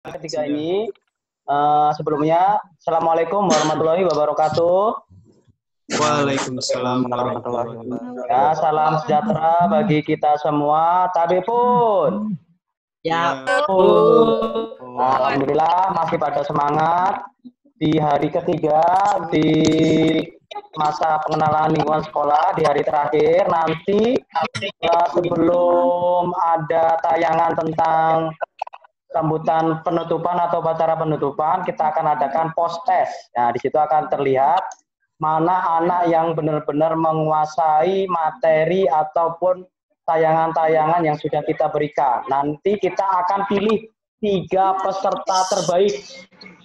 ketiga ini. Sebelumnya, Assalamualaikum warahmatullahi wabarakatuh. Waalaikumsalam warahmatullahi wabarakatuh. Ya, salam sejahtera bagi kita semua. Tabi pun. Ya. Alhamdulillah masih pada semangat di hari ketiga di masa pengenalan lingkungan sekolah di hari terakhir. Nanti sebelum ada tayangan tentang sambutan penutupan atau upacara penutupan, kita akan adakan post test. Nah, di situ akan terlihat mana anak yang benar-benar menguasai materi ataupun tayangan-tayangan yang sudah kita berikan. Nanti kita akan pilih 3 peserta terbaik.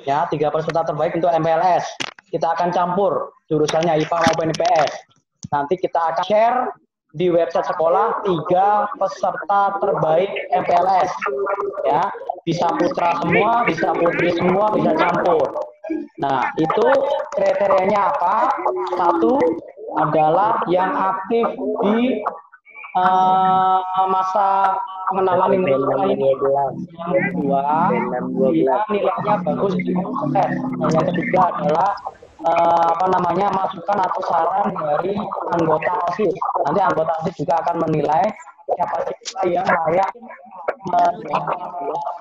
Ya, 3 peserta terbaik untuk MPLS. Kita akan campur jurusannya IPA maupun IPS. Nanti kita akan share di website sekolah 3 peserta terbaik MPLS. Ya, bisa putra semua, bisa putri semua, bisa campur. Nah, itu kriterianya apa? 1 adalah yang aktif di masa pengenalan lingkungan ini. Yang kedua, dia nilainya bagus di tes. Yang ketiga adalah masukan atau saran dari anggota OSIS. Nanti anggota OSIS juga akan menilai siapa yang layak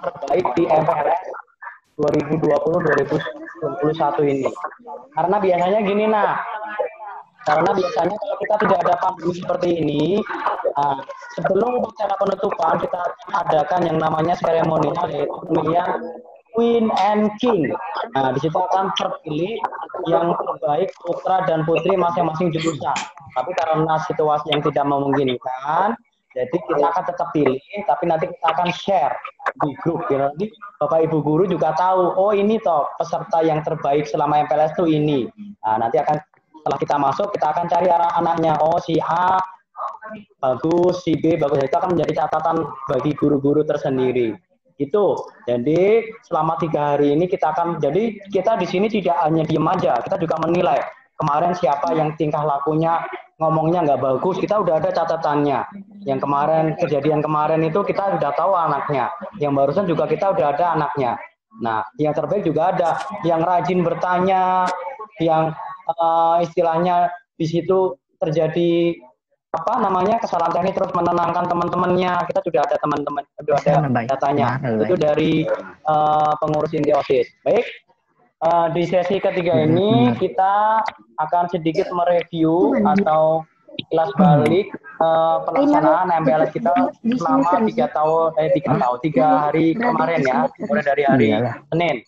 terbaik di MPLS 2020-2021 ini. Karena biasanya gini, karena biasanya kalau kita tidak ada pandemi seperti ini, sebelum upacara penutupan kita adakan yang namanya seremonial, yaitu pemilihan Queen and King. Nah, di situ akan terpilih yang terbaik putra dan putri masing-masing jurusan. Tapi karena situasi yang tidak memungkinkan, jadi kita akan tetap pilih, tapi nanti kita akan share di grup. Jadi Bapak Ibu guru juga tahu, oh ini toh peserta yang terbaik selama MPLS itu ini. Nah, nanti akan setelah kita masuk, kita akan cari anak-anaknya. Oh, si A bagus, si B bagus. Itu akan menjadi catatan bagi guru-guru tersendiri. Gitu. Jadi selama 3 hari ini kita di sini tidak hanya diem aja, kita juga menilai kemarin siapa yang tingkah lakunya ngomongnya nggak bagus, kita udah ada catatannya. Yang kejadian kemarin itu kita udah tahu anaknya. Yang barusan juga kita udah ada anaknya. Nah, yang terbaik juga ada yang rajin bertanya, yang istilahnya di situ terjadi kesalahan teknis terus menenangkan teman-temannya. Kita sudah ada sudah ada datanya. Itu dari pengurus inti OSIS. Baik, di sesi ketiga ini kita akan sedikit mereview atau kelas balik pelaksanaan MPLS kita selama 3 hari kemarin ya, mulai dari hari Senin.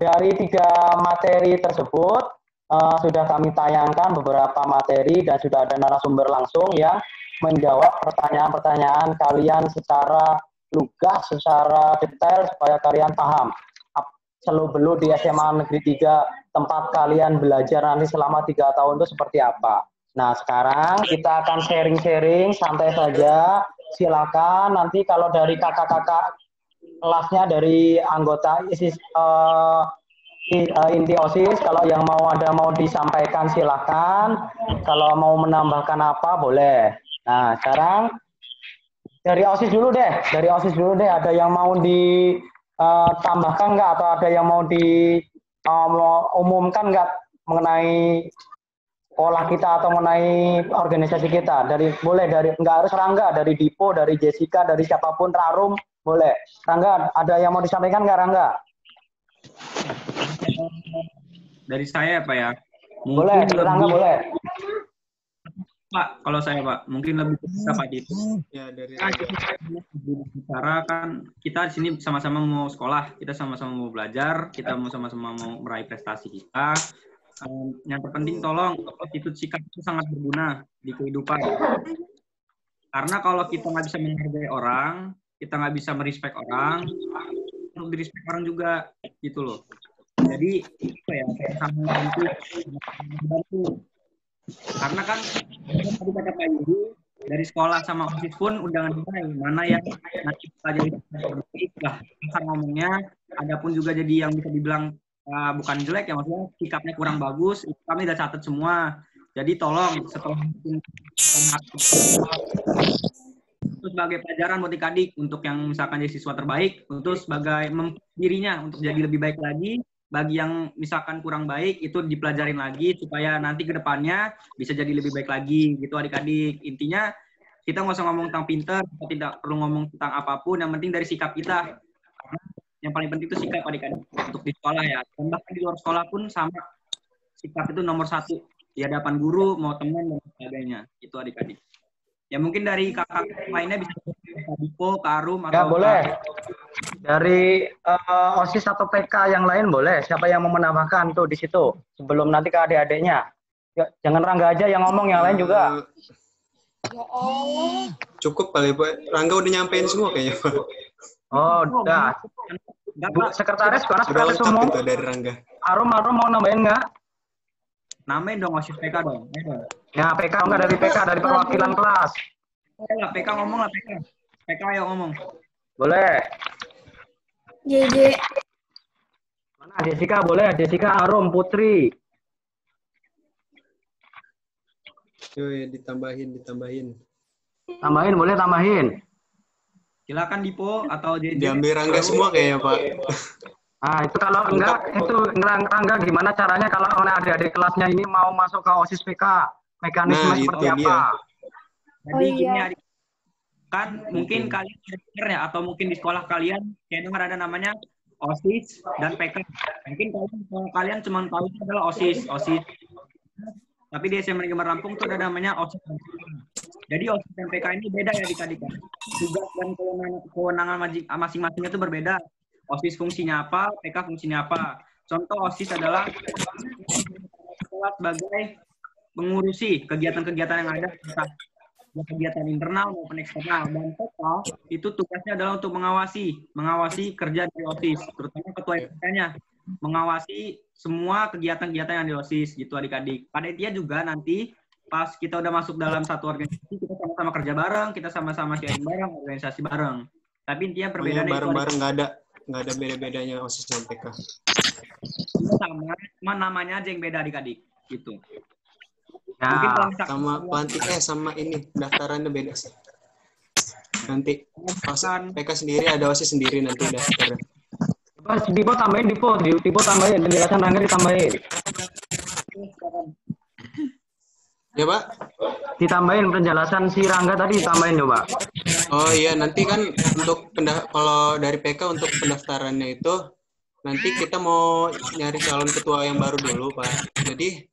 Dari 3 materi tersebut sudah kami tayangkan beberapa materi dan sudah ada narasumber langsung yang menjawab pertanyaan-pertanyaan kalian secara lugas, secara detail supaya kalian paham seluk-beluk di SMA Negeri 3 tempat kalian belajar nanti selama 3 tahun itu seperti apa. Nah, sekarang kita akan sharing-sharing santai saja. Silakan nanti kalau dari kakak-kakak kelasnya, dari anggota inti OSIS, kalau yang mau disampaikan silakan. Kalau mau menambahkan apa boleh. Nah, sekarang dari OSIS dulu deh. Ada yang mau ditambahkan nggak, atau ada yang mau diumumkan nggak mengenai sekolah kita atau mengenai organisasi kita? Boleh dari, nggak harus Rangga, dari Dipo, dari Jessica, dari siapapun, Rarum, boleh. Rangga, ada yang mau disampaikan nggak, Rangga? Dari saya, Pak ya. Boleh, Rangga boleh. Pak, kalau saya Pak, mungkin lebih bisa Pak Dito. Ya, dari bicara kan kita di sini sama-sama mau sekolah, kita sama-sama mau belajar, kita mau sama-sama mau meraih prestasi kita. Yang terpenting tolong attitude sikap itu sangat berguna di kehidupan. Karena kalau kita nggak bisa menghargai orang, kita nggak bisa merespek orang, perlu direspek orang juga, gitu loh. Jadi sama bantu. Karena kan tadi kata Pak Yudi, dari sekolah sama OSIS pun undangan mana yang nanti pelajari terbaik lah kasar ngomongnya. Ada pun juga jadi yang bisa dibilang bukan jelek ya, maksudnya sikapnya kurang bagus, itu kami udah catat semua. Jadi tolong setelah Itu sebagai pelajaran buat adik-adik untuk yang misalkan jadi siswa terbaik, untuk sebagai dirinya untuk jadi lebih baik lagi. Bagi yang misalkan kurang baik itu dipelajarin lagi supaya nanti ke depannya bisa jadi lebih baik lagi gitu adik-adik. Intinya kita nggak usah ngomong tentang pinter, kita tidak perlu ngomong tentang apapun, yang penting dari sikap kita. Karena yang paling penting itu sikap adik-adik untuk di sekolah ya. Dan bahkan di luar sekolah pun sama, sikap itu nomor 1 di hadapan guru, mau teman dan sebagainya. Itu adik-adik. Ya mungkin dari kakak lainnya bisa Kak Dipo, Kak Arum atau Ya boleh. Dari OSIS atau PK yang lain boleh. Siapa yang mau menambahkan tuh di situ sebelum nanti ke adik-adiknya. Ya, jangan Rangga aja yang ngomong, yang lain juga. Ya Allah. Cukup kali Pak. Rangga udah nyampein semua kayaknya Pak. Oh, udah. Bu Sekretaris panas Sudah sekali lengkap semua. itu dari Rangga. Arum mau nambahin nggak? Namain dong OSIS PK dong. Ya PK enggak dari PK, dari perwakilan kelas. Lah PK ngomong lah PK. PK ayo ngomong. Boleh. JJ. Mana Jessica boleh, Jessica, Arum, Putri. Yoi, ditambahin. Tambahin boleh, tambahin. Silakan Dipo atau JJ. Diambil Rangga semua kayaknya Pak. Nah, itu kalau enggak, itu Rangga gimana caranya kalau adik-adik kelasnya ini mau masuk ke OSIS PK? Mekanisme Nah, seperti itu apa? dia. Jadi Oh, gini iya. adik, kan mungkin kalian dengar ya, atau mungkin di sekolah kalian kayak dengar ada namanya OSIS dan PK. Mungkin kalian cuma tahu itu adalah OSIS. Tapi di SMA Negeri Lampung itu ada namanya OSIS. Jadi OSIS dan PK ini beda ya adik-adik. Tugas dan kewenangan masing-masingnya itu berbeda. OSIS fungsinya apa, PK fungsinya apa. Contoh OSIS adalah sebagai mengurusi kegiatan-kegiatan yang ada, kegiatan internal maupun eksternal. Dan PK itu tugasnya adalah untuk mengawasi kerja dari OSIS, terutama ketua PK-nya, mengawasi semua kegiatan-kegiatan yang di OSIS gitu adik-adik. Panitia juga nanti pas kita udah masuk dalam satu organisasi, kita sama-sama kerja bareng, kita sama-sama sharing bareng, organisasi bareng. Tapi intinya perbedaannya Bareng-bareng nggak ada beda-bedanya OSIS dan PK. sama, cuma namanya aja yang beda adik-adik gitu. Ya, Mungkin kalau misalkan Sama pelantiknya sama ini pendaftarannya beda sih. Nanti PK sendiri ada OSIS sendiri nanti daftar. Dipo tambahin, Dipo tambahin, penjelasan Rangga ditambahin. Ya Pak? Ditambahin penjelasan si Rangga tadi, ditambahin coba. Oh iya, nanti kan untuk kalau dari PK untuk pendaftarannya itu nanti kita mau nyari calon ketua yang baru dulu Pak. Jadi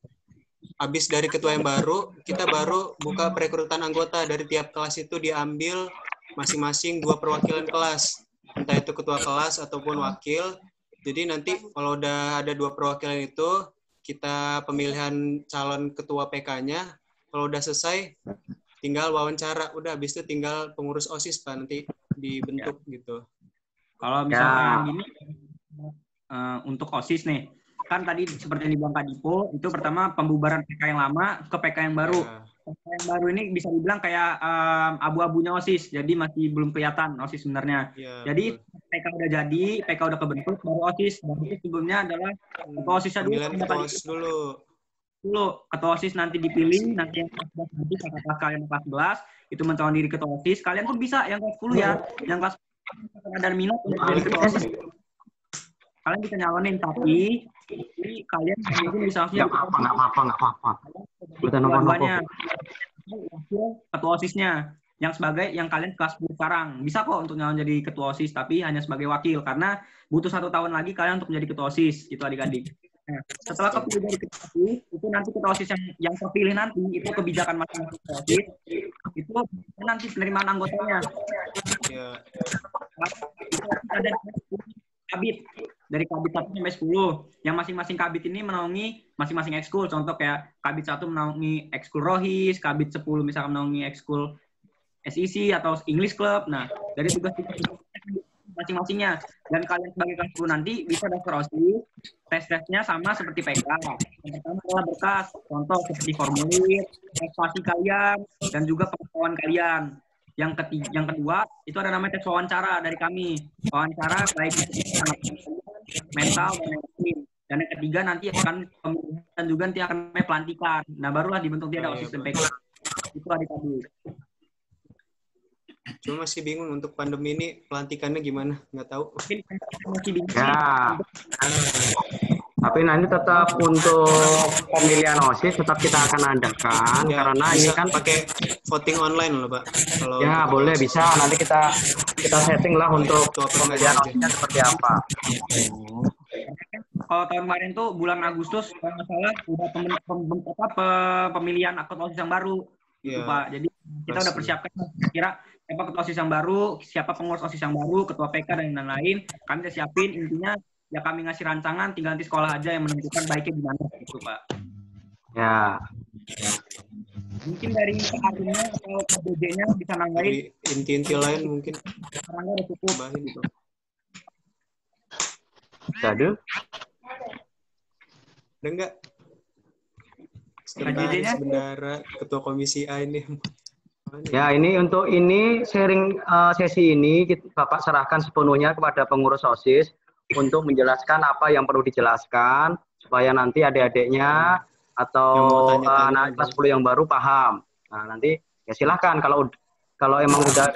habis dari ketua yang baru, kita baru buka perekrutan anggota. Dari tiap kelas itu diambil masing-masing 2 perwakilan kelas. Entah itu ketua kelas ataupun wakil. Jadi nanti kalau udah ada 2 perwakilan itu, kita pemilihan calon ketua PK-nya. Kalau udah selesai, tinggal wawancara. Udah habis itu tinggal pengurus OSIS Pak, nanti dibentuk gitu. Kalau misalkan gini, untuk OSIS nih, kan tadi seperti yang dibilang Kak Dipo, itu pertama pembubaran PK yang lama ke PK yang baru. PK yang baru ini bisa dibilang kayak abu-abunya OSIS, jadi masih belum kelihatan OSIS sebenarnya. Ya, Jadi PK udah jadi, PK udah kebentuk, baru OSIS. Dan itu sebelumnya adalah ketua OSISnya pemilihan ketua OSIS dulu. Ketua OSIS nanti dipilih, nanti yang kelas 11 nanti kakak kalian kelas 11 itu mencalon diri ketua OSIS. Kalian pun bisa yang kelas 10 ya, yang kelas 10 ada minat untuk jadi ketua OSIS. Kalian bisa nyalonin, tapi kalian mungkin bisa langsung Nggak apa-apa. dua-duanya ketua OSISnya yang kalian kelas 10 sekarang bisa kok untuk nyalon jadi ketua OSIS, tapi hanya sebagai wakil karena butuh 1 tahun lagi kalian untuk menjadi ketua OSIS itu adik-adik. Nah, setelah kepilih dari ketua OSIS itu nanti ketua OSIS yang terpilih nanti itu kebijakan masing-masing ketua OSIS itu nanti penerimaan anggotanya. Ya. Ada kabit dari kabit 1 sampai 10 yang masing-masing kabit ini menaungi masing-masing ekskul. Contoh kayak kabit 1 menaungi ekskul Rohis, kabit 10 misalkan menaungi ekskul SEC atau English Club. Nah, dari tugas masing-masingnya. Dan kalian sebagai kelas 10 nanti bisa daftar OSIS. Tes-tesnya sama seperti PK. Yang pertama adalah berkas, contoh seperti formulir, prestasi kalian, dan juga pengetahuan kalian. Yang kedua, itu ada namanya tes wawancara dari kami. Wawancara baik mental dan lain-lain. Dan yang ketiga nanti akan pemilihan juga nanti akan pelantikan. Nah, barulah dibentuk dia ada OSIS dan PK. Itu adik-adik. Cuma masih bingung untuk pandemi ini pelantikannya gimana, nggak tahu. Mungkin masih bingung. Ya, tapi nanti tetap untuk pemilihan OSIS tetap kita akan adakan Ya, karena bisa ini kan pakai voting online loh Pak. Kalau ya untuk boleh OSIS. bisa nanti kita setting lah untuk Ketua PK pemilihan aja. OSISnya seperti apa. Kalau tahun kemarin tuh bulan Agustus kalau nggak salah udah pemilihan akun OSIS yang baru gitu Iya. Pak. Jadi kita udah persiapkan kira siapa ketua OSIS yang baru, siapa pengurus OSIS yang baru, ketua PK dan lain-lain. Kami udah siapin, intinya ya kami ngasih rancangan, tinggal nanti sekolah aja yang menentukan baiknya gimana gitu Pak. Ya, Mungkin dari Aruna atau KBJ-nya bisa nambahin. Dari inti-inti lain mungkin Karena udah cukup. tambahin gitu. jadi Ada nggak? KJJ-nya? Sekretaris bendara, ketua komisi A ini. ya ini untuk ini sharing sesi ini Bapak serahkan sepenuhnya kepada pengurus OSIS untuk menjelaskan apa yang perlu dijelaskan supaya nanti adik-adiknya atau Yang mau tanya-tanya anak aja. kelas 10 yang baru paham. Nah, nanti ya silakan kalau emang sudah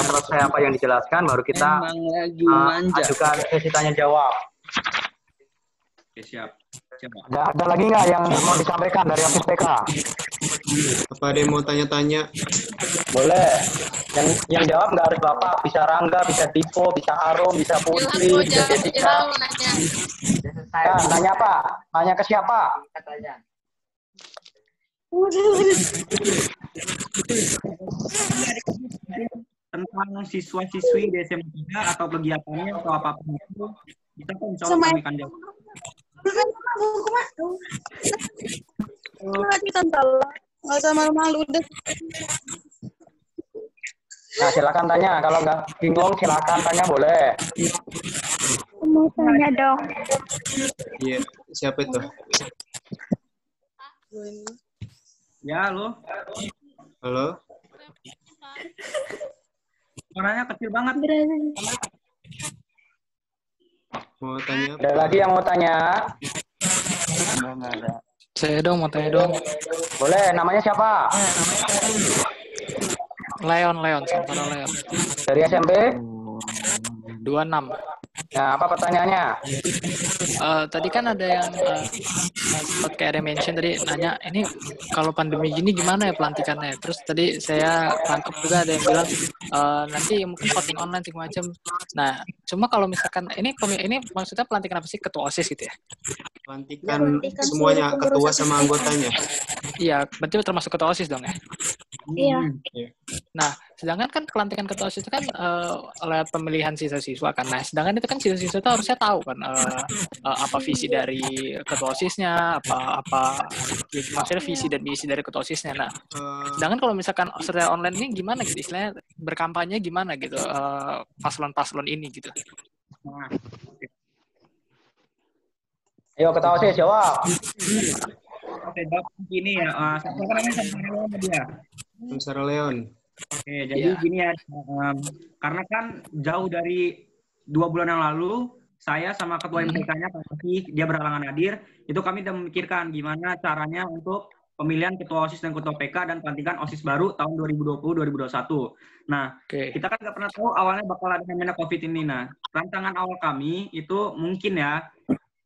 selesai apa yang dijelaskan baru kita ajukan sesi tanya jawab. Oke, siap. Ada lagi nggak yang mau disampaikan dari OSIS PK? Apa ada yang mau tanya-tanya? Boleh. Yang jawab nggak harus Bapak, bisa Rangga, bisa Dipo, bisa Arum, bisa Putri, bisa Jessica. Nah, nanya apa? Nanya ke siapa? Tentang siswa-siswi di SMA 3 atau kegiatannya atau apapun itu, kita kan insya Allah kami akan jawab. Nggak usah malu-malu udah. Nah, silakan tanya. Kalau nggak bingung, silakan tanya boleh. Mau tanya dong. Iya, siapa itu? Ya, lo. Halo? Suaranya kecil banget. Mau tanya apa? Ada lagi yang mau tanya? Saya dong mau tanya dong. Boleh. Namanya siapa? Leon, sementara Leon. Dari SMP? 26. Nah, apa pertanyaannya? Tadi kan ada yang sempat kayak ada mention tadi nanya ini kalau pandemi gini gimana ya pelantikannya. Terus tadi saya tangkap juga ada yang bilang nanti mungkin voting online segala macam. Nah, cuma kalau misalkan ini maksudnya pelantikan apa sih, ketua OSIS gitu ya? Pelantikan semuanya, ketua sama anggotanya. Iya, berarti termasuk ketua OSIS dong ya? Iya. Nah, sedangkan kan pelantikan ketua OSIS itu kan lewat pemilihan siswa-siswa kan. Nah, sedangkan itu kan siswa-siswa itu harusnya tahu kan apa visi dari ketua OSISnya, apa maksudnya visi dan misi dari ketua OSISnya. Nah, sedangkan kalau misalkan secara online ini gimana gitu, istilahnya berkampanye gimana gitu paslon-paslon ini gitu. Nah, Ayo, ketua OSIS jawab. oke, jawab gini ya. Siapa namanya sama dia? Sarah Leon. Oke, jadi gini ya, karena kan jauh dari 2 bulan yang lalu, saya sama ketua MPK-nya, Pak Masih, dia berhalangan hadir, itu kami sudah memikirkan gimana caranya untuk pemilihan ketua OSIS dan ketua PK dan pelantikan OSIS baru tahun 2020-2021. Nah, kita kan nggak pernah tahu awalnya bakal ada namanya COVID ini. Nah, rancangan awal kami itu mungkin ya,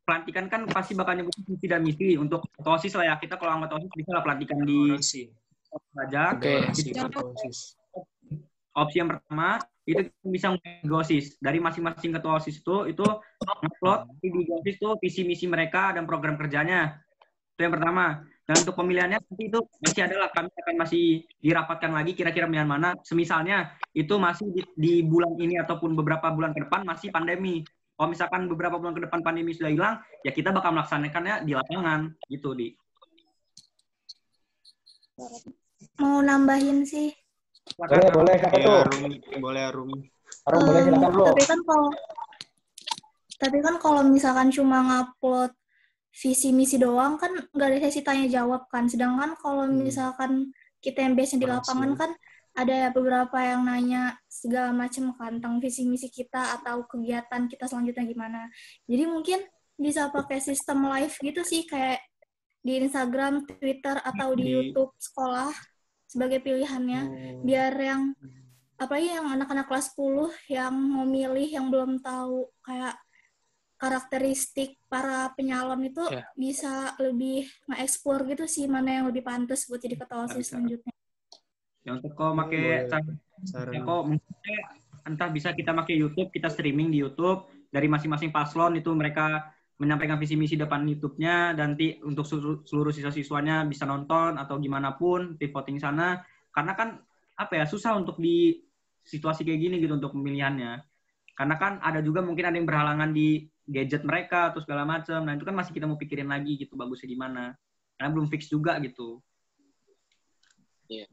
pelantikan kan pasti bakal nyebut visi dan misi untuk ketua OSIS lah ya. Kita kalau anggota OSIS bisa lah pelantikan di saja. Opsi yang pertama itu bisa di OSIS. Dari masing-masing ketua OSIS itu upload di OSIS itu visi misi mereka dan program kerjanya. Itu yang pertama. Dan untuk pemilihannya nanti itu masih adalah kami akan masih dirapatkan lagi kira-kira pemilihan mana. Semisalnya itu masih di bulan ini ataupun beberapa bulan ke depan masih pandemi. Kalau misalkan beberapa bulan ke depan pandemi sudah hilang, ya kita bakal melaksanakannya di lapangan gitu, Di. Mau nambahin sih. Boleh, siapa tuh? Boleh, Arum. Arum, boleh, silakan lu. Tapi kan kalau misalkan cuma ngupload visi misi doang kan nggak ada sesi tanya jawab kan. Sedangkan kalau misalkan kita yang biasanya di lapangan kan ada beberapa yang nanya segala macam kan tentang visi misi kita atau kegiatan kita selanjutnya gimana. Jadi mungkin bisa pakai sistem live gitu sih, kayak di Instagram, Twitter, atau di YouTube sekolah sebagai pilihannya, biar yang apalagi yang anak-anak kelas 10 yang mau milih yang belum tahu kayak karakteristik para penyalon itu bisa lebih nge-explore gitu sih mana yang lebih pantas buat jadi ketua OSIS selanjutnya. Ya untuk kau pakai kok mungkin entah bisa kita pakai YouTube, kita streaming di YouTube dari masing-masing paslon itu mereka menyampaikan visi misi depan YouTube-nya, dan nanti untuk seluruh siswa-siswanya bisa nonton atau gimana pun di voting sana, karena kan susah untuk di situasi kayak gini gitu untuk pemilihannya, karena kan ada juga mungkin ada yang berhalangan di gadget mereka atau segala macam. Nah itu kan masih kita mau pikirin lagi gitu bagusnya gimana, karena belum fix juga gitu. Iya.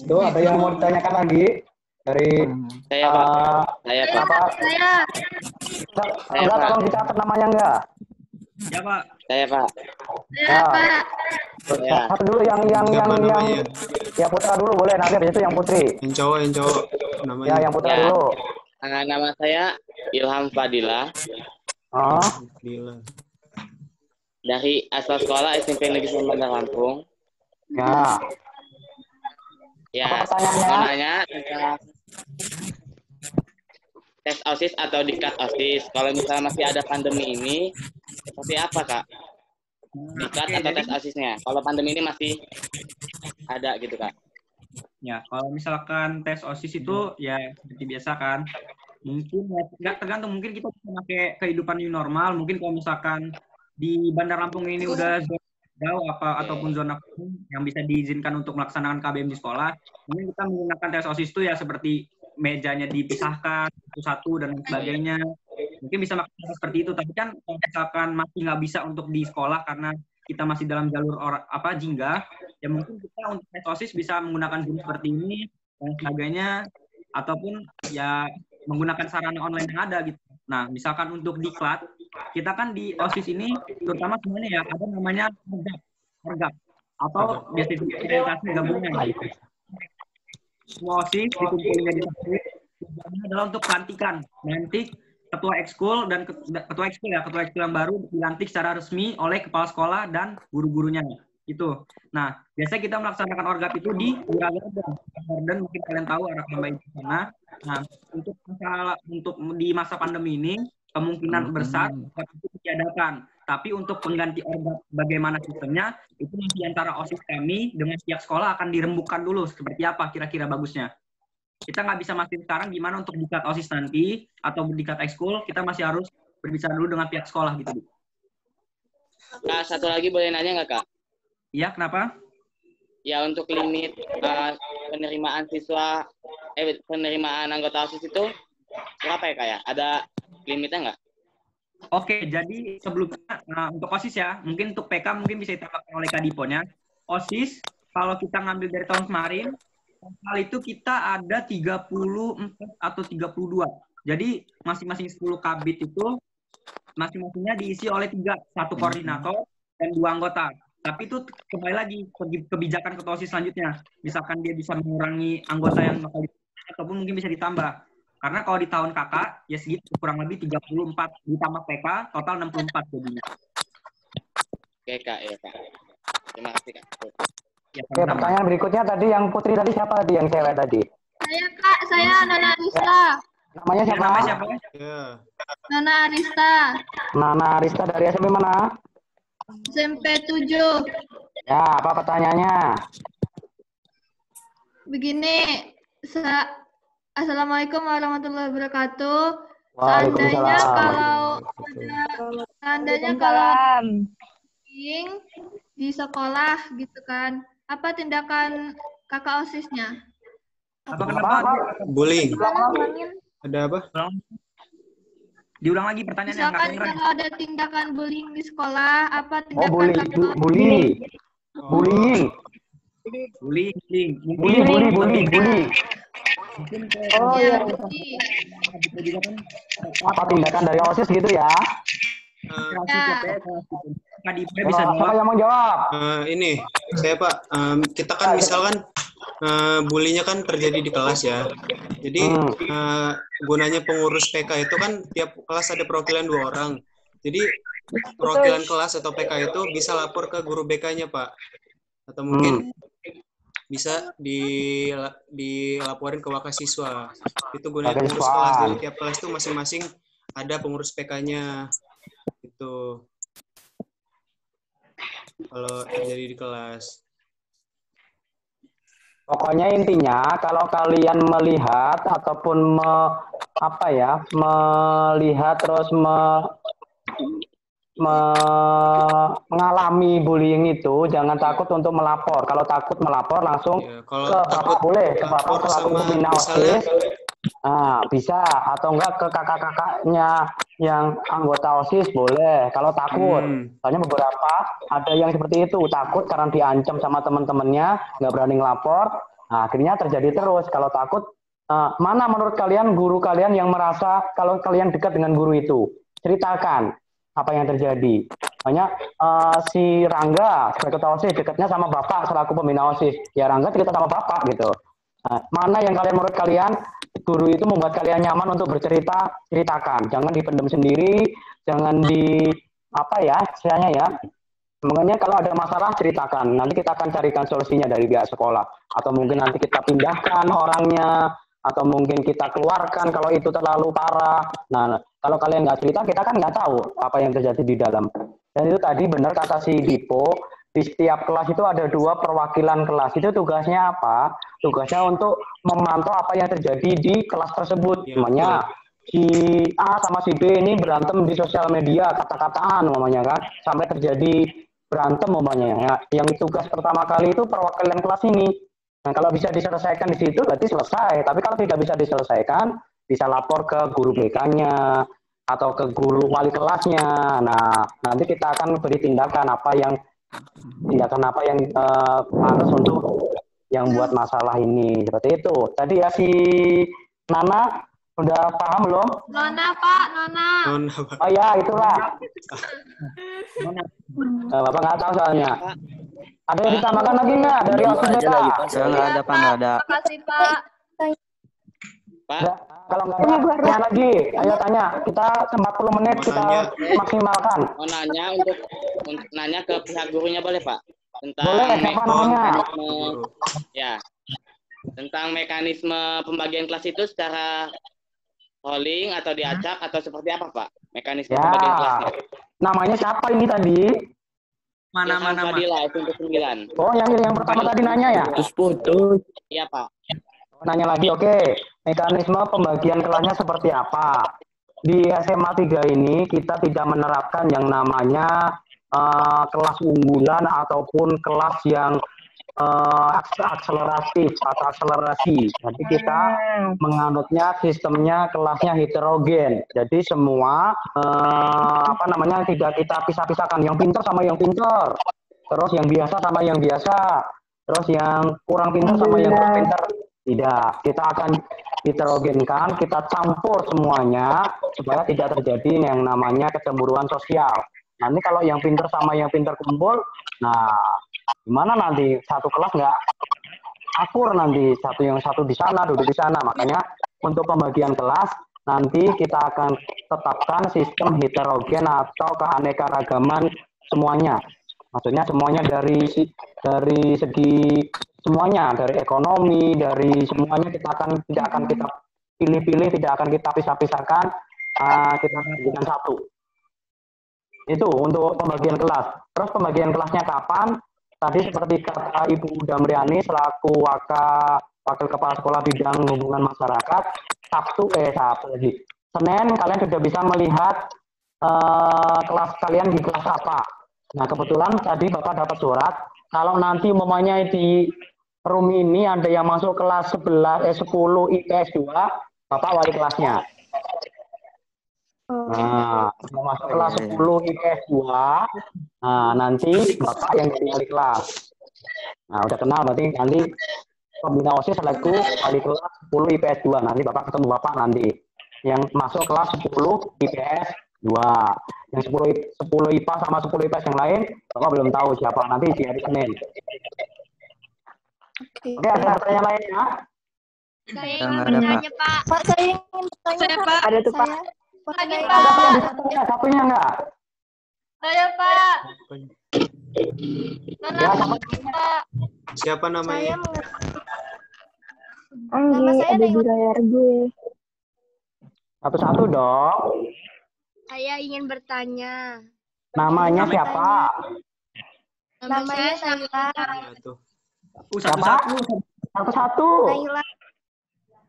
Tuh ada yang mau ditanyakan lagi dari saya Pak. Saya Pak. Enggak, tolong dicatat namanya enggak? Ya Pak. Saya Pak. Ya. Satu dulu yang ya Putra dulu boleh, nanti habis itu yang Putri. Yang cowok namanya. Ya, yang Putra dulu. Nama saya Ilham Fadila. Oh. Dari asal sekolah SMP Negeri 1 Bandar Lampung. Ya. Ya, pertanyaannya? mau nanya tentang tes OSIS atau dikat OSIS. Kalau misalnya masih ada pandemi ini, seperti apa, Kak? Dikat atau tes OSISnya? Kalau pandemi ini masih ada gitu, Kak. Ya, kalau misalkan tes OSIS itu ya seperti biasa kan. Mungkin ya nggak tergantung, mungkin kita bisa pakai kehidupan new normal. Mungkin kalau misalkan di Bandar Lampung ini udah jauh ataupun zona yang bisa diizinkan untuk melaksanakan KBM di sekolah, mungkin kita menggunakan tes OSIS itu ya seperti mejanya dipisahkan satu-satu dan sebagainya. Mungkin bisa maksimal seperti itu, tapi kan kalau misalkan masih nggak bisa untuk di sekolah karena kita masih dalam jalur jingga, ya mungkin kita untuk tes OSIS bisa menggunakan Zoom seperti ini dan sebagainya, ataupun ya menggunakan sarana online yang ada gitu. Nah, misalkan untuk diklat, kita kan di OSIS ini terutama semuanya ya ada namanya orgap atau biasa orientasi gabungan. Semua OSIS dikumpulin jadi satu. Tujuannya adalah untuk pelantikan nanti ketua ekskul dan ketua ekskul yang baru dilantik secara resmi oleh kepala sekolah dan guru-gurunya gitu. Nah, biasanya kita melaksanakan orgap itu di Garden, mungkin kalian tahu arah Lembah di sana. Nah, untuk di masa pandemi ini kemungkinan besar itu ditiadakan. Tapi untuk pengganti orgap bagaimana sistemnya itu nanti antara OSIS kami dengan pihak sekolah akan dirembukkan dulu seperti apa kira-kira bagusnya. Kita nggak bisa masih sekarang gimana untuk diklat OSIS nanti atau diklat ekskul, kita masih harus berbicara dulu dengan pihak sekolah gitu. Kak, satu lagi boleh nanya nggak, Kak? Iya, kenapa? Ya, untuk limit penerimaan anggota OSIS itu berapa ya, Kak ya? Ada limitnya nggak? Oke, jadi sebelumnya untuk OSIS ya, mungkin untuk PK mungkin bisa ditambahkan oleh Kadiponya. OSIS, kalau kita ngambil dari tahun kemarin, total itu kita ada 34 atau 32. Jadi masing-masing 10 kabit itu masing-masingnya diisi oleh 1 koordinator dan 2 anggota. Tapi itu kembali lagi kebijakan ketua OSIS selanjutnya. Misalkan dia bisa mengurangi anggota yang bakal ataupun mungkin bisa ditambah. Karena kalau di tahun kakak, ya segitu kurang lebih 34 ditambah PK, total 64 jadinya. Oke, Kak. Ya, Kak. Terima kasih, Kak. Ya, oke, pertanyaan berikutnya tadi yang Putri tadi siapa tadi yang cewek tadi? Saya, Kak. Saya Nana Arista. Namanya siapa? Ya. Nana Arista. Nana Arista dari SMP mana? SMP 7. Ya, apa pertanyaannya? Begini, Assalamualaikum warahmatullahi wabarakatuh. Waalaikumsalam. Seandainya kalau di sekolah gitu kan, apa tindakan kakak OSIS-nya? Apa? Bullying. Ada apa? Diulang lagi pertanyaannya. Misalkan kalau ada tindakan bullying di sekolah, apa tindakan bullying. Oh iya. Apa tindakan dari OSIS gitu ya? Siapa yang mau jawab? Ini saya Pak. Kita kan misalkan bully-nya kan terjadi di kelas ya. Jadi gunanya pengurus PK itu kan tiap kelas ada perwakilan 2 orang. Jadi perwakilan kelas atau PK itu bisa lapor ke guru BK-nya Pak. Atau mungkin bisa dilaporin ke Wakasiswa. Itu gunanya Wakasiswa. pengurus kelas. Jadi tiap kelas tuh masing-masing ada pengurus PK-nya. Itu kalau terjadi di kelas. Pokoknya intinya kalau kalian melihat ataupun melihat terus mengalami bullying itu, jangan takut untuk melapor. Kalau takut melapor langsung kalau ke Bapak boleh, ke Bapak selaku pembina OSIS. Nah, bisa atau enggak ke kakak-kakaknya yang anggota OSIS boleh. Kalau takut, soalnya beberapa ada yang seperti itu, takut karena diancam sama teman-temannya, nggak berani ngelapor. Nah, akhirnya terjadi terus. Kalau takut, mana menurut kalian guru kalian yang merasa kalau kalian dekat dengan guru itu? Ceritakan apa yang terjadi. Makanya si Rangga sebagai ketua OSIS dekatnya sama Bapak selaku pembina OSIS. Ya Rangga cerita sama Bapak gitu. Nah, mana yang kalian menurut kalian guru itu membuat kalian nyaman untuk bercerita, ceritakan. Jangan dipendam sendiri, jangan istilahnya ya. Makanya kalau ada masalah ceritakan. Nanti kita akan carikan solusinya dari pihak sekolah. Atau mungkin nanti kita pindahkan orangnya, atau mungkin kita keluarkan kalau itu terlalu parah. Nah, kalau kalian nggak cerita, kita kan nggak tahu apa yang terjadi di dalam. Dan itu tadi benar kata si Dipo, di setiap kelas itu ada 2 perwakilan kelas. Itu tugasnya apa? Tugasnya untuk memantau apa yang terjadi di kelas tersebut. Namanya si A sama si B ini berantem di sosial media, kata-kataan namanya kan, sampai terjadi berantem namanya. Ya. Yang tugas pertama kali itu perwakilan kelas ini. Nah, kalau bisa diselesaikan di situ, berarti selesai. Tapi kalau tidak bisa diselesaikan, bisa lapor ke guru BK-nya atau ke guru wali kelasnya. Nah, nanti kita akan beri tindakan apa yang pantas untuk yang buat masalah ini. Seperti itu. Tadi ya si Nana udah paham belum? Nona, Pak, Nona. Oh ya, itulah. Bapak nggak tahu soalnya. Ada yang ditambahkan lagi nggak dari OSIS BK? Saya nggak ada, Pak, nggak ada. Terima kasih, Pak. Pak, Kalau nggak ada, tanya lagi. Ayo tanya. Kita 40 menit kita maksimalkan. mau nanya untuk nanya ke pihak gurunya boleh Pak? Tentang Boleh, siapa namanya? Tentang mekanisme pembagian kelas itu secara rolling atau diacak atau seperti apa Pak? Mekanisme pembagian kelasnya. Namanya siapa ini tadi? Mana. Fadila, itu untuk 9. Oh, yang pertama tadi nanya ya? Putus. Iya Pak. Nanya lagi, oke. Mekanisme pembagian kelasnya seperti apa? Di SMA 3 ini kita tidak menerapkan yang namanya kelas unggulan ataupun kelas yang akseleratif atau akselerasi. Jadi kita menganutnya sistemnya kelasnya heterogen. Jadi semua tidak kita pisah-pisahkan yang pintar sama yang pintar. Terus yang biasa sama yang biasa. Terus yang kurang pintar sama yang kurang pintar. Tidak, kita akan heterogenkan, kita campur semuanya supaya tidak terjadi yang namanya kecemburuan sosial. Nanti kalau yang pintar sama yang pintar kumpul, nah gimana nanti satu kelas nggak akur nanti yang satu di sana duduk di sana. Makanya untuk pembagian kelas nanti kita akan tetapkan sistem heterogen atau keanekaragaman semuanya. Maksudnya semuanya dari segi semuanya, dari ekonomi, dari semuanya tidak akan kita pilih-pilih, tidak akan kita pisah-pisahkan, kita jadikan satu. Itu untuk pembagian kelas. Terus pembagian kelasnya kapan? Tadi seperti kata Ibu Damriani selaku Wakil Kepala Sekolah Bidang Hubungan Masyarakat, Senin kalian sudah bisa melihat kelas kalian di kelas apa. Nah, kebetulan tadi Bapak dapat surat, kalau nanti umpamanya di room ini ada yang masuk kelas 10 IPS 2, Bapak wali kelasnya. Nah, mau masuk kelas 10 IPS 2, nah nanti Bapak yang jadi wali kelas. Nah, udah kenal berarti nanti pembina OSIS selaku wali kelas 10 IPS 2. Nanti Bapak ketemu Bapak nanti. Yang masuk kelas 10 IPS 2. Yang 10 IPA sama 10 IPS yang lain, Bapak belum tahu siapa. Nanti di hari Senin. Oke, ada pertanyaan lainnya? Saya ingin bertanya, Pak. Pak, saya ingin bertanya, Pak. Ada tuh, Pak. Lagi, Ada Pak. satunya enggak? Saya, Pak. Ya, sama. Siapa Saya namanya? Nama saya ada di layar gue. Satu-satu dong. Saya ingin bertanya. Namanya siapa? Namanya Naila. Ya, tuh. Siapa? Satu-satu.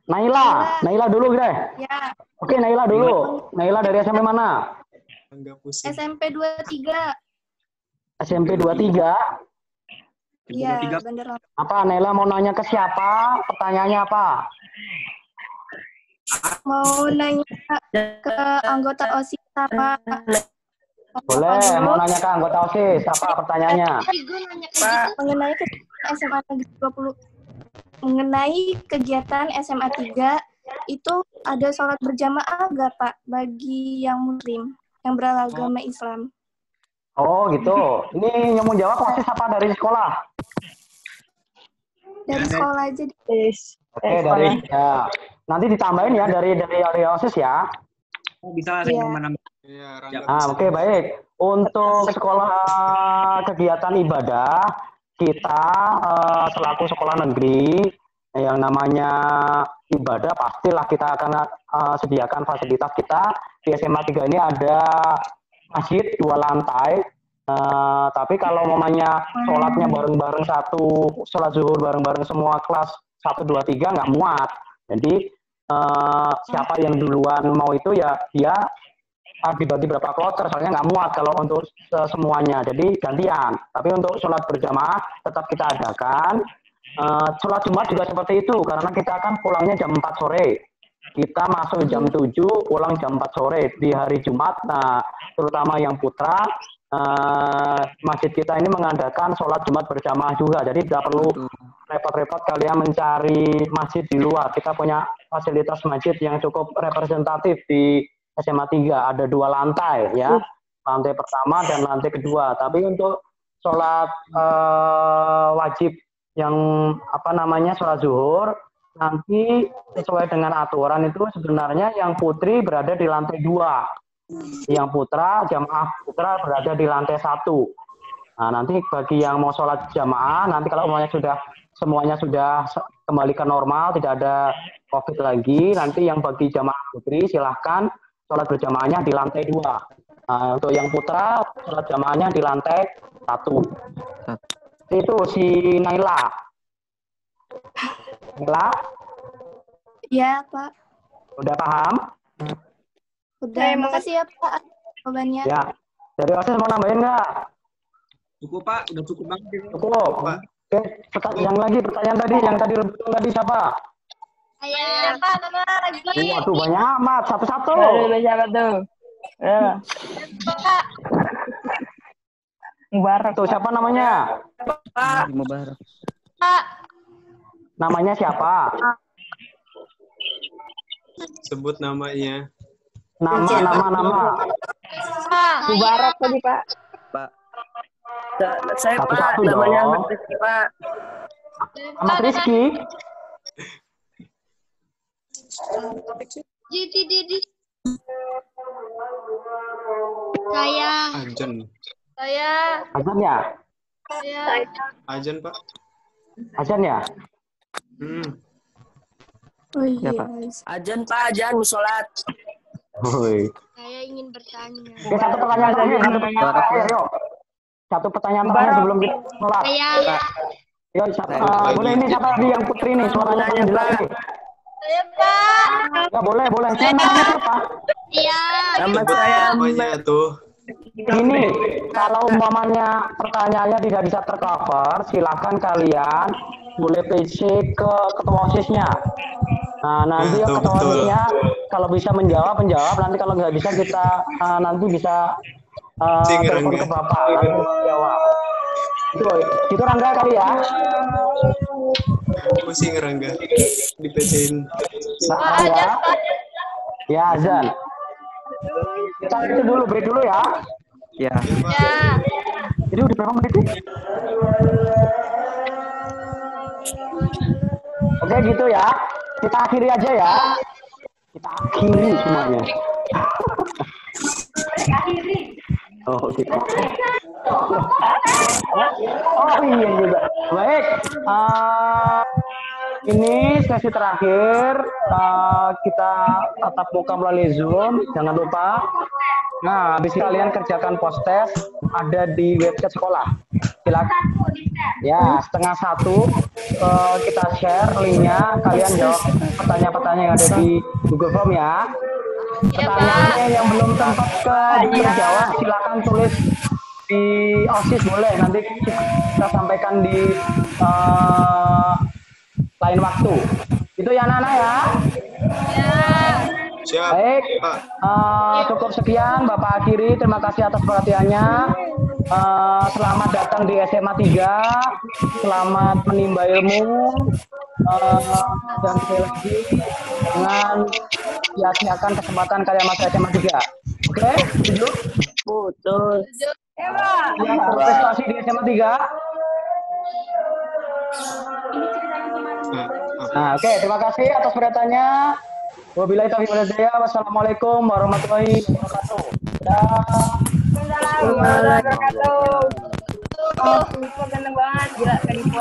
Naila dulu deh. Ya, Oke, Naila dulu. Naila dari SMP mana? Enggak pusing. SMP 23. SMP 23. Iya, bener. Apa Naila mau nanya ke siapa? Pertanyaannya apa? Mau nanya ke anggota OSIS apa? Boleh, mau nanya ke anggota OSIS. Apa pertanyaannya? Mengenai SMA 20 mengenai kegiatan SMA 3 itu ada sholat berjamaah nggak Pak bagi yang muslim yang beragama Islam? Oh gitu. Ini yang mau jawab OSIS apa dari sekolah? Dari sekolah aja. Oke, dari ya. Nanti ditambahin ya dari OSIS ya. Bisa saya menambah. Oke, baik. Untuk sekolah kegiatan ibadah kita selaku sekolah negeri yang namanya ibadah pastilah kita akan sediakan fasilitas kita. Di SMA 3 ini ada masjid 2 lantai. Tapi kalau mamanya sholatnya bareng-bareng sholat zuhur bareng-bareng semua kelas 1, 2, 3 nggak muat. Jadi siapa yang duluan mau itu ya dia dibagi berapa kloter, soalnya nggak muat kalau untuk semuanya. Jadi gantian. Tapi untuk sholat berjamaah tetap kita adakan. Sholat Jumat juga seperti itu, karena kita kan pulangnya jam 4 sore. Kita masuk jam 7, pulang jam 4 sore di hari Jumat. Nah, terutama yang putra, masjid kita ini mengadakan sholat Jumat berjamaah juga. Jadi tidak perlu repot-repot kalian mencari masjid di luar. Kita punya fasilitas masjid yang cukup representatif di SMA 3. Ada 2 lantai ya. Lantai pertama dan lantai kedua. Tapi untuk sholat wajib yang sholat zuhur, nanti sesuai dengan aturan itu sebenarnya yang putri berada di lantai 2. Yang putra, jamaah putra berada di lantai 1. Nah, nanti bagi yang mau sholat jamaah, nanti kalau semuanya sudah kembali ke normal, tidak ada COVID lagi, nanti yang bagi jamaah putri silahkan sholat berjamaahnya di lantai 2. Nah, untuk yang putra, sholat jamaahnya di lantai 1. Itu si Naila. Naila? Iya, Pak. Udah paham? Udah, makasih ya, Pak. Jawabannya. Ya. Dari OSIS mau nambahin nggak? Cukup, Pak. Udah cukup banget. Cukup. Oke, pertanyaan tadi betul tadi siapa? Saya Pak, nama lagi. Waduh, banyak amat. Satu-satu. Siapa tuh? Mubarak. Tuh, siapa namanya? Mubarak. Pak. Namanya siapa? Sebut namanya. Nama. Mubarak tadi, Pak. Pak. Saya Pak, Satu-satu namanya dong. Ahmad Rizky, Pak. Ahmad Rizky. Didi. Saya. Ajan. Azan ya? Ajan, Pak. Azan ya? Oh iya. Ya, Pak. Ajan, Pak, ajan, musolat. Woi. Saya ingin bertanya. Oke, satu pertanyaan terakhir, yuk. Satu pertanyaan terakhir sebelum kita sholat. Saya. Yuk, boleh ini siapa lagi yang putri nih? Suaranya yang jelas nih. Saya Pak. Ya, boleh. Saya namanya siapa? Iya. Nama saya Namanya tuh. Ini, kalau umpamanya pertanyaannya tidak bisa tercover, silakan kalian boleh PC ke ketua OSIS-nya. Nah, nanti ketua OSIS-nya kalau bisa menjawab. Nanti kalau nggak bisa kita nanti bisa telepon ke Bapak. Nanti jawab. Itu Rangga kali ya. Pusing Rangga. Di PC-in. Ya. Ya, Azan. Kita itu dulu, break dulu ya. Ya. Jadi udah berapa menit sih? Oke gitu ya. Kita akhiri aja ya. Kita akhiri semuanya. Oh gitu. Oh iya juga. Baik. Ini sesi terakhir. Kita tatap muka melalui Zoom. Jangan lupa. Nah, habis kalian kerjakan post test ada di website sekolah. Silakan. Ya, 12:30 kita share linknya. Kalian jawab pertanyaan-pertanyaan yang ada di Google Form ya. Pertanyaannya yang belum sempat terjawab silakan tulis di OSIS boleh. Nanti kita sampaikan di lain waktu. Itu ya Nana ya. Siap. Baik, cukup sekian Bapak akhiri. Terima kasih atas perhatiannya. Selamat datang di SMA 3. Selamat menimba ilmu. Dan sekali lagi dengan sia-siakan kesempatan kalian masuk SMA 3. Oke, setuju? Betul. Yang berprestasi di SMA 3. Nah, oke, terima kasih atas perhatiannya. Wabillahi taufiq wal hidayah. Wassalamualaikum warahmatullahi wabarakatuh. Waalaikumsalam warahmatullahi wabarakatuh. Oh, ganteng banget, gila, Kak Dipo.